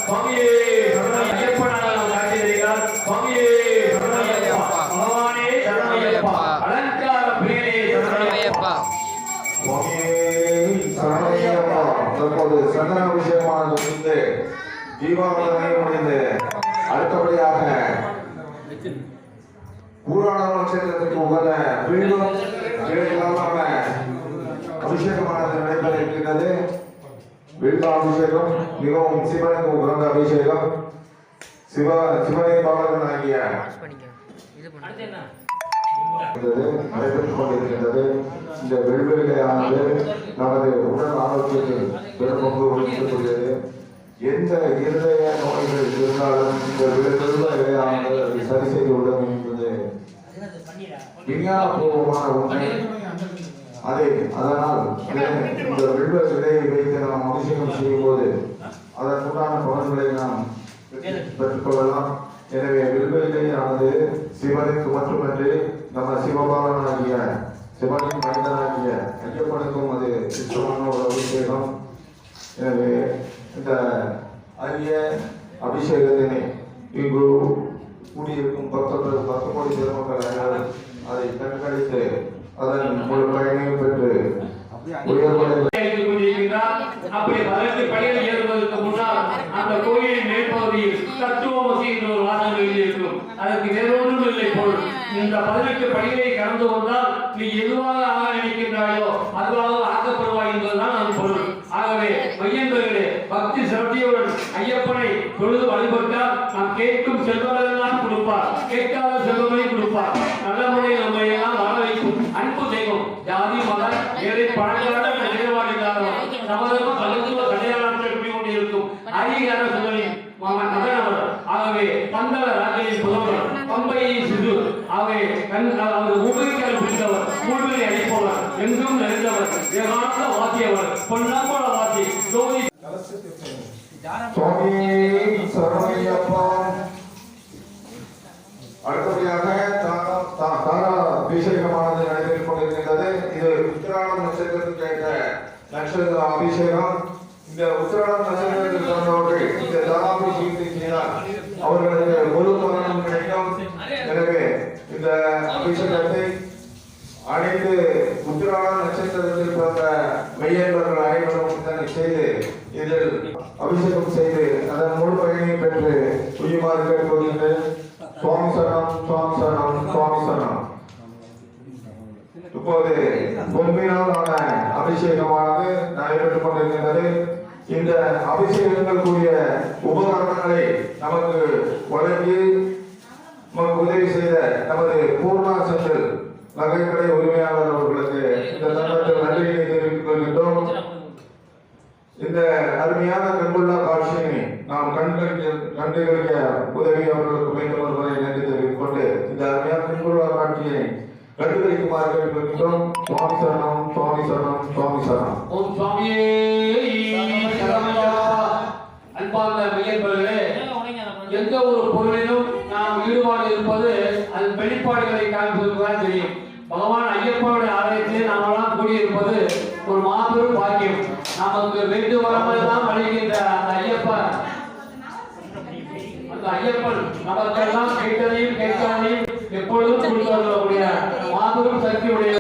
சுவாமியே ஐயப்பனாக காட்சி தருகிறார். சுவாமியே பகவானே சரணமையப்பா, அலங்கார பிரியனே சரணமையப்பா. சுவாமியே சரணமையப்பா. தற்போது சந்தனாபிஷேகமாக முடிந்து தீபாவளி முடிந்து அடுத்தபடியாக பூராண நட்சத்திரத்துக்கு உகந்த மீண்டும் வேலைக்கான அபிஷேகமானது நடைபெற இருக்கின்றது. அபிஷேகம் மிகவும் சிவனுக்கு உகந்த அபிஷேகம். சிவனை பாலகன் ஆகிய நடைபெற்றுக் கொண்டிருக்கின்றது. இந்த வெள்வெளியானது நமது உடல் ஆரோக்கியத்தில் பெரும் பங்கு வகிக்கக்கூடியது. எந்த இருதய நோய்கள் இருந்தாலும் இந்த வெள்வெளியானது சரி செய்து விடும் என்பது விஞ்ஞானபூர்வமான உண்மை. அதனால் இந்த வெள்வ விதையை வைத்து நாம் அபிஷேகம் செய்யும் போது அதற்குண்டான பலன்களை நாம் பெற்றுக்கொள்ளலாம். எனவே வெள்வெளியானது சிவனுக்கு மட்டுமன்றி நம்ம சிவபாலனாகிய சிவனின் மனிதனாகிய ஐயப்பனுக்கும் அது இஷ்டமான ஒரு அபிஷேகம். எனவே இந்த அரிய அபிஷேகத்தினை இங்கு கூடியிருக்கும் 10 கோடி பெருமக்கள் அதை கண்காணித்து அதன் முழு பயனையும் பெற்று அப்படி 18 படிகள் ஏறுவதற்கு முன்னால் அந்த கோயிலின் மேற்பகுதியில் தத்துவமசி என்ற ஒரு வாசகம் எழுதியிருக்கும். அதற்கு வேறொன்றும் இல்லை பொருள். இந்த 18 படிகளை கடந்து வந்தால் நீ எதுவாக ஆக நினைக்கின்றாயோ அதுவாக ஆக்கப்படுவாய் என்பதுதான் அது பொருள். ஆகவே மையன்பர்களே, பக்தி சிரத்தையுடன் ஐயப்பனை தொழுது வழிபட்டால் நாம் கேட்கும் செல்வங்களெல்லாம் கொடுப்பார், கேட்காத செல்வங்களை கொடுப்பார். நல்ல முறையில் நம்மை எல்லாம் வாழ வைக்கும் அன்பு தெய்வம். ஜாதி மத ஏழை பழங்கால நிலைவாடு இல்லாதவர் சமதர்ம கலந்துவ கல்யாணத்தை கொண்டிருக்கும் அதிகார சுதனின் மகனவர். ஆகவே பந்தள ராஜையின் புதல்வர், பம்பையின் சிறு. ஆகவே அவர் உபரிக்கால் பிடித்தவர், மூழ்கை அடிப்பவர், எங்கும் நிறைந்தவர், ஏகாந்த வாத்தியவர், பொன்னாம்பல வாத்தி ஜோதி. சுவாமியே சரணமையப்பா. அடுத்தபடியாக அபிஷேகமானது நடைபெற்றுக் கொண்டிருக்கின்றது. இது உத்திராடம் நட்சத்திரத்துக்கு ஏற்ற நட்சத்திர அபிஷேகம். இந்த உத்திராடம் நட்சத்திரத்தில் பிறந்தவர்கள் இந்த தாராபிஷேகத்தை செய்தால் அவர்களுக்கு ஒரு பலனும் கிடைக்கும். எனவே இந்த அபிஷேகத்தை அனைத்து உத்திராட நட்சத்திரத்தில் பிறந்த மெய்யன்பர்கள் அனைவரும் செய்து இதில் அபிஷேகம் செய்து அதன் முழு பயனையும் பெற்று உயிர்மாறு கேட்போகின்றேன். சுவாமி சரணம், சுவாமி சரணம், சுவாமி சரணம். இப்போது பொன்மையினாலான அபிஷேகமானது நடைபெற்றுக் கொண்டிருக்கின்றது. இந்த அபிஷேகங்களுக்குரிய உபகரணங்களை நமக்கு வழங்கி நமக்கு உதவி செய்த நமது பூர்ணா செந்தில் நகைக்கடை உரிமையாளர் அவர்களுக்கு இந்த தருணத்தில் நன்றியை தெரிவித்துக் கொள்கின்றோம். இந்த அருமையான கண்கொள்ளா காட்சியினை நாம் கண்டுகளிக்க உதவி அவர்களுக்கு மீண்டும் ஒருவரை நன்றி தெரிவித்துக் கொண்டு இந்த அருமையான கண்கொள்ளா காட்சியை கண்டுகளிக்குமாறு கேட்டுக்கொள்கின்றோம். சுவாமி சரணம், சுவாமி சரணம், சுவாமி சரணம். ஓம் சுவாமியே அன்பார்ந்த மையன்பர்களே, எந்த ஒரு பொருளிலும் நாம் ஈடுபாடு இருப்பது அதன் வெளிப்பாடுகளை காண்பதுதான் தெரியும். பகவான் ஐயப்பனுடைய ஆலயத்தில் நாமெல்லாம் கூடியிருப்பது ஒரு மாபெரும் பாக்கியம். நமக்கு வேண்டு வரமெல்லாம் அழிகின்ற அந்த ஐயப்பன் நமக்கெல்லாம் கேட்டதையும் கேட்காதையும் எப்பொழுதும் கொடுத்து வரக்கூடிய மாபெரும் சக்தியுடைய